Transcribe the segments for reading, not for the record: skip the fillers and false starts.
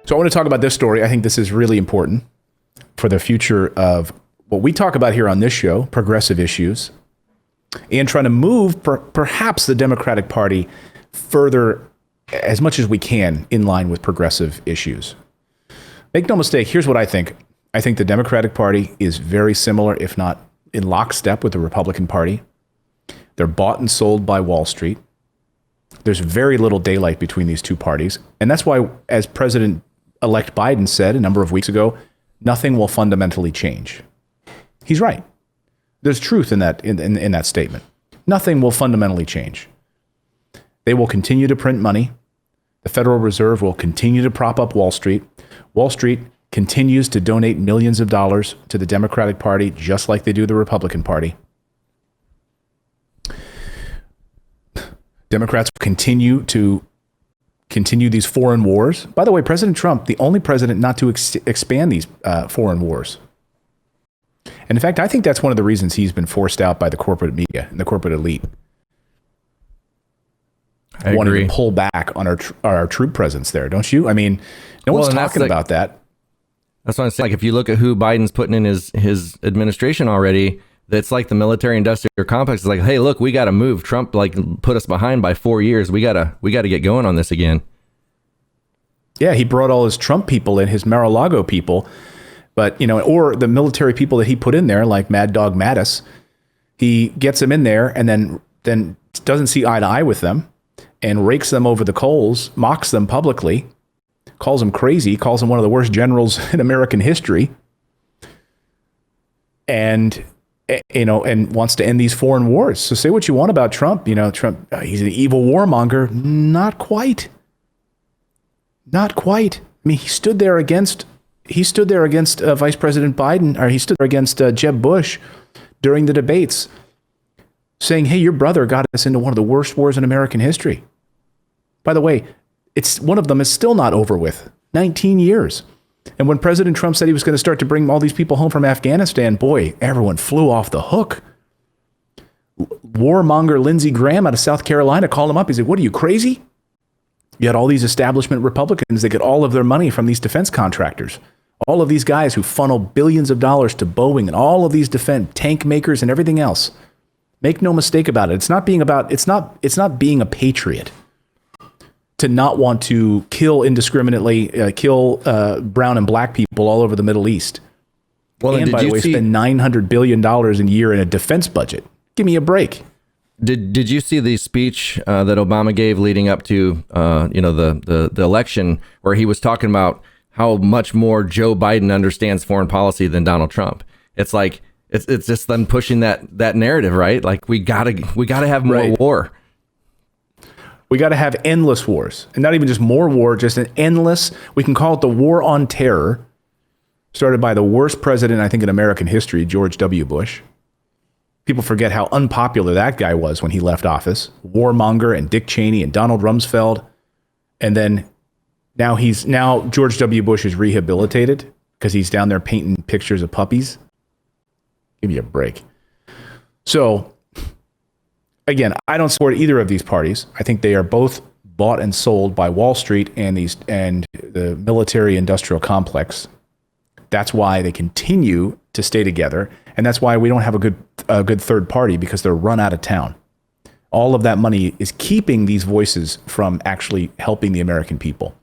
So I want to talk about this story. I think this is really important for the future of what we talk about here on this show, progressive issues, and trying to move perhaps the Democratic Party further as much as we can in line with progressive issues. Make no mistake, here's what I think. I think the Democratic Party is very similar, if not in lockstep with the Republican Party. They're bought and sold by Wall Street. There's very little daylight between these two parties. And that's why, as President-elect Biden said a number of weeks ago, nothing will fundamentally change. He's right. There's truth in that in that statement. Nothing will fundamentally change. They will continue to print money. The Federal Reserve will continue to prop up Wall Street. Wall Street continues to donate millions of dollars to the Democratic Party, just like they do the Republican Party. Democrats continue these foreign wars. By the way, President Trump, the only president not to expand these foreign wars. And in fact, I think that's one of the reasons he's been forced out by the corporate media and the corporate elite. I wanting agree. to pull back on our troop presence there, don't you? I mean, no one's talking about that. That's what I'm saying. Like, if you look at who Biden's putting in his administration already, that's like the military-industrial complex is like, hey, look, we got to move. Trump put us behind by 4 years. We gotta get going on this again. Yeah, he brought all his Trump people in, his Mar-a-Lago people, but or the military people that he put in there, like Mad Dog Mattis. He gets them in there and then doesn't see eye to eye with them and rakes them over the coals, mocks them publicly, calls them crazy, calls them one of the worst generals in American history, and wants to end these foreign wars. So say what you want about Trump. Trump, he's an evil warmonger. Not quite. Not quite. I mean, he stood there against Vice President Biden, or he stood there against Jeb Bush during the debates, saying, hey, your brother got us into one of the worst wars in American history. By the way, one of them is still not over with. 19 years. And when President Trump said he was going to start to bring all these people home from Afghanistan, boy, everyone flew off the hook. Warmonger Lindsey Graham out of South Carolina called him up. He said, what are you, crazy? You had all these establishment Republicans that get all of their money from these defense contractors. All of these guys who funnel billions of dollars to Boeing and all of these defense tank makers and everything else. Make no mistake about it. It's not being a patriot to not want to kill indiscriminately, kill brown and black people all over the Middle East. Well, and by the way, spend $900 billion a year in a defense budget. Give me a break. Did you see the speech that Obama gave leading up to the election, where he was talking about how much more Joe Biden understands foreign policy than Donald Trump? It's like it's just them pushing that narrative, right? Like we gotta have more war. We got to have endless wars, and not even just more war, just an endless. We can call it the war on terror, started by the worst president, I think, in American history, George W. Bush. People forget how unpopular that guy was when he left office. Warmonger and Dick Cheney and Donald Rumsfeld. And then now George W. Bush is rehabilitated because he's down there painting pictures of puppies. Give me a break. So, again, I don't support either of these parties. I think they are both bought and sold by Wall Street and the military-industrial complex. That's why they continue to stay together, and that's why we don't have a good third party, because they're run out of town. All of that money is keeping these voices from actually helping the American people.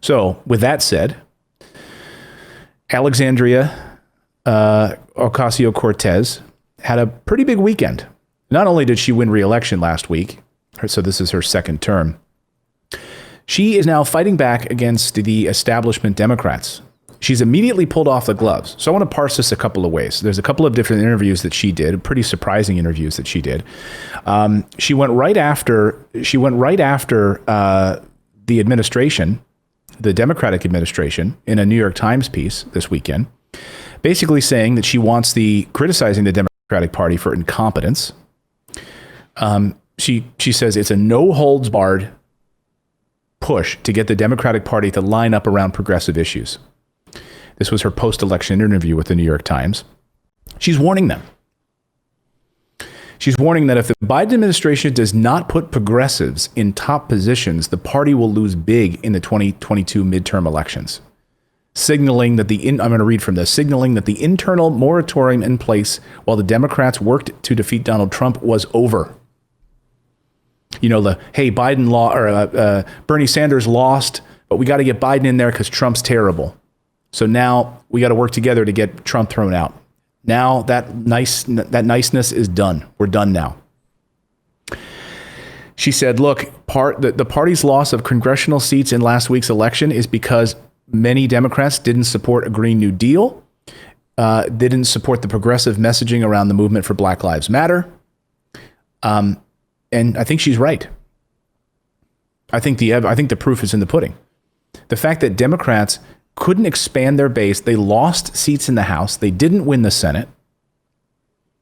So, with that said, Alexandria Ocasio Cortez had a pretty big weekend. Not only did she win re-election last week, so this is her second term, she is now fighting back against the establishment Democrats. She's immediately pulled off the gloves. So I want to parse this a couple of ways. There's a couple of different interviews that she did, pretty surprising interviews that she did. She went right after the administration, the Democratic administration, in a New York Times piece this weekend, basically saying that she wants criticizing the Democratic Party for incompetence. She says it's a no-holds-barred push to get the Democratic Party to line up around progressive issues. This was her post-election interview with the New York Times. She's warning them. She's warning that if the Biden administration does not put progressives in top positions, the party will lose big in the 2022 midterm elections. Signaling that I'm going to read from this, signaling that the internal moratorium in place while the Democrats worked to defeat Donald Trump was over. You know, Bernie Sanders lost, but we got to get Biden in there because Trump's terrible. So now we got to work together to get Trump thrown out. Now that niceness is done. We're done now. She said, look, the party's loss of congressional seats in last week's election is because many Democrats didn't support a Green New Deal, didn't support the progressive messaging around the movement for Black Lives Matter. And I think she's right. I think the proof is in the pudding. The fact that Democrats couldn't expand their base, they lost seats in the House, they didn't win the Senate.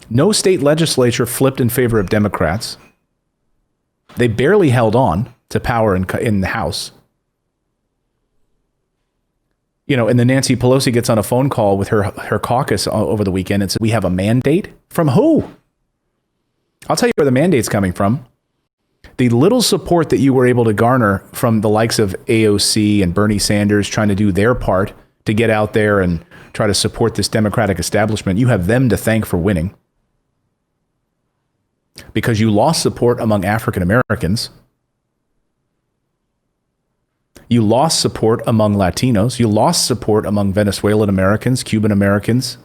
No state legislature flipped in favor of Democrats. They barely held on to power in the House. You know, and then Nancy Pelosi gets on a phone call with her caucus over the weekend and says, we have a mandate? From who? I'll tell you where the mandate's coming from. The little support that you were able to garner from the likes of AOC and Bernie Sanders trying to do their part to get out there and try to support this Democratic establishment, you have them to thank for winning. Because you lost support among African Americans. You lost support among Latinos. You lost support among Venezuelan Americans, Cuban Americans.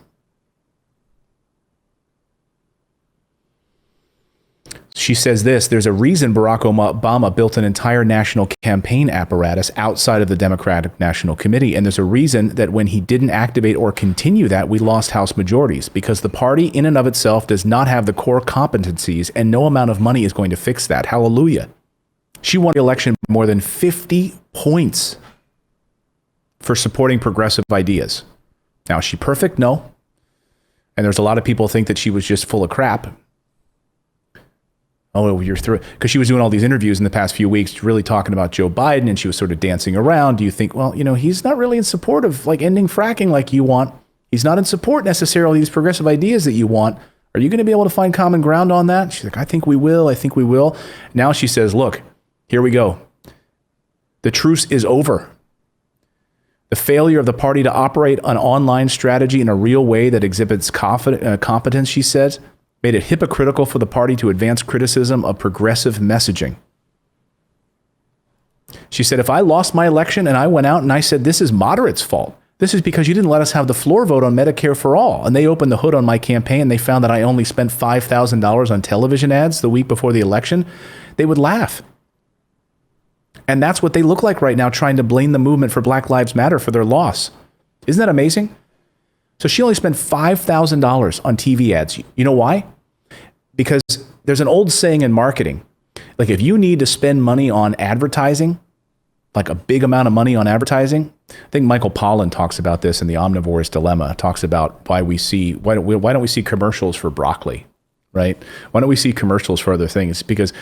She says this, there's a reason Barack Obama built an entire national campaign apparatus outside of the Democratic National Committee. And there's a reason that when he didn't activate or continue that, we lost House majorities, because the party in and of itself does not have the core competencies, and no amount of money is going to fix that. Hallelujah. She won the election more than 50 points for supporting progressive ideas. Now, is she perfect? No. And there's a lot of people think that she was just full of crap. Oh, you're through it. Because she was doing all these interviews in the past few weeks, really talking about Joe Biden, and she was sort of dancing around. Do you think, well, you know, he's not really in support of like ending fracking like you want. He's not in support necessarily of these progressive ideas that you want. Are you going to be able to find common ground on that? She's like, I think we will. I think we will. Now she says, look, here we go. The truce is over. The failure of the party to operate an online strategy in a real way that exhibits competence, she says, made it hypocritical for the party to advance criticism of progressive messaging. She said, if I lost my election and I went out and I said, this is moderates' fault, this is because you didn't let us have the floor vote on Medicare for all. And they opened the hood on my campaign and they found that I only spent $5,000 on television ads the week before the election, they would laugh. And that's what they look like right now, trying to blame the movement for Black Lives Matter for their loss. Isn't that amazing? So she only spent $5,000 on TV ads. You know why? Because there's an old saying in marketing, like if you need to spend money on advertising, like a big amount of money on advertising, I think Michael Pollan talks about this in The Omnivore's Dilemma, talks about why don't we see commercials for broccoli, right? Why don't we see commercials for other things? Because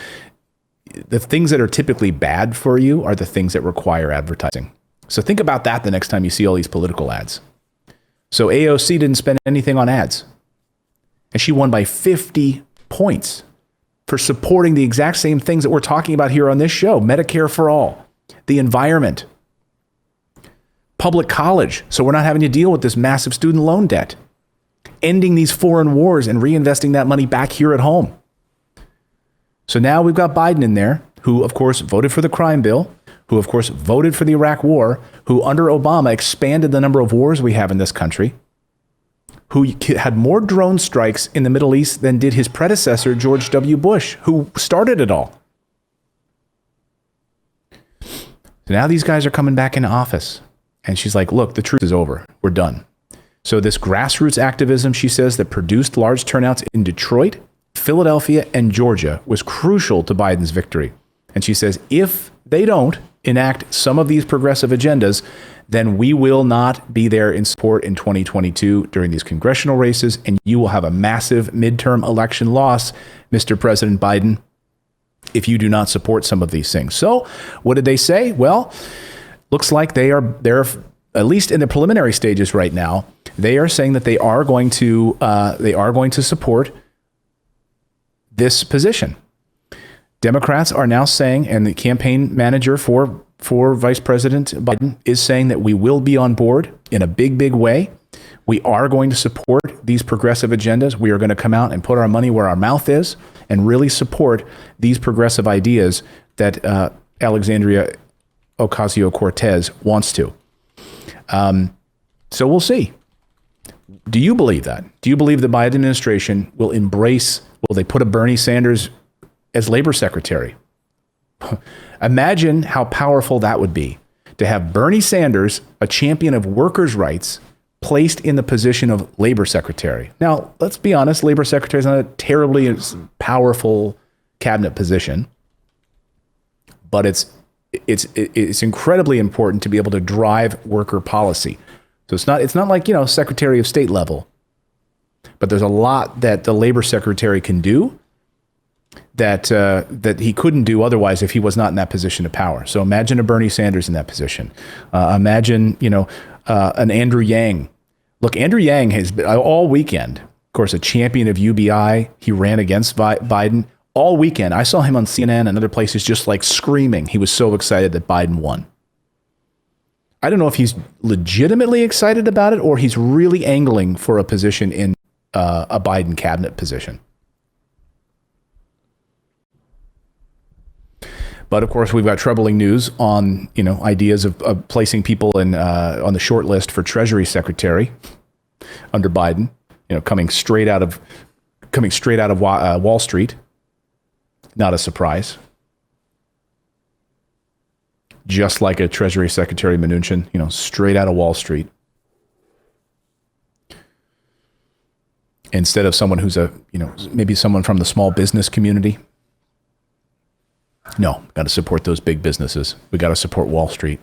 the things that are typically bad for you are the things that require advertising. So think about that the next time you see all these political ads. So AOC didn't spend anything on ads. And she won by 50 points for supporting the exact same things that we're talking about here on this show. Medicare for all, the environment, public college, so we're not having to deal with this massive student loan debt, ending these foreign wars and reinvesting that money back here at home. So now we've got Biden in there, who, of course, voted for the crime bill, who, of course, voted for the Iraq war, who under Obama expanded the number of wars we have in this country, who had more drone strikes in the Middle East than did his predecessor, George W. Bush, who started it all. So now these guys are coming back into office. And she's like, look, the truth is over. We're done. So this grassroots activism, she says, that produced large turnouts in Detroit, Philadelphia, and Georgia was crucial to Biden's victory. And she says, if they don't enact some of these progressive agendas, then we will not be there in support in 2022 during these congressional races, and you will have a massive midterm election loss, Mr. President Biden, if you do not support some of these things. So what did they say? Well, looks like they're at least in the preliminary stages right now, they are saying that they are going to support this position. Democrats are now saying, and the campaign manager for Vice President Biden is saying that we will be on board in a big, big way. We are going to support these progressive agendas. We are going to come out and put our money where our mouth is and really support these progressive ideas that Alexandria Ocasio Cortez wants to. So we'll see. Do you believe that? Do you believe the Biden administration will they put a Bernie Sanders as labor secretary? Imagine how powerful that would be to have Bernie Sanders, a champion of workers' rights, placed in the position of labor secretary. Now, let's be honest, labor secretary is not a terribly powerful cabinet position, but it's incredibly important to be able to drive worker policy. So it's not like, Secretary of State level, but there's a lot that the labor secretary can do that he couldn't do otherwise if he was not in that position of power. So imagine a Bernie Sanders in that position. Imagine, an Andrew Yang. Look, Andrew Yang has been all weekend, of course, a champion of UBI. He ran against Biden all weekend. I saw him on CNN and other places just like screaming. He was so excited that Biden won. I don't know if he's legitimately excited about it or he's really angling for a position in a Biden cabinet position. But of course, we've got troubling news on ideas of placing people in on the short list for Treasury Secretary under Biden. Coming straight out of Wall Street. Not a surprise. Just like a Treasury Secretary Mnuchin, straight out of Wall Street. Instead of someone who's maybe someone from the small business community. No, got to support those big businesses. We got to support Wall Street.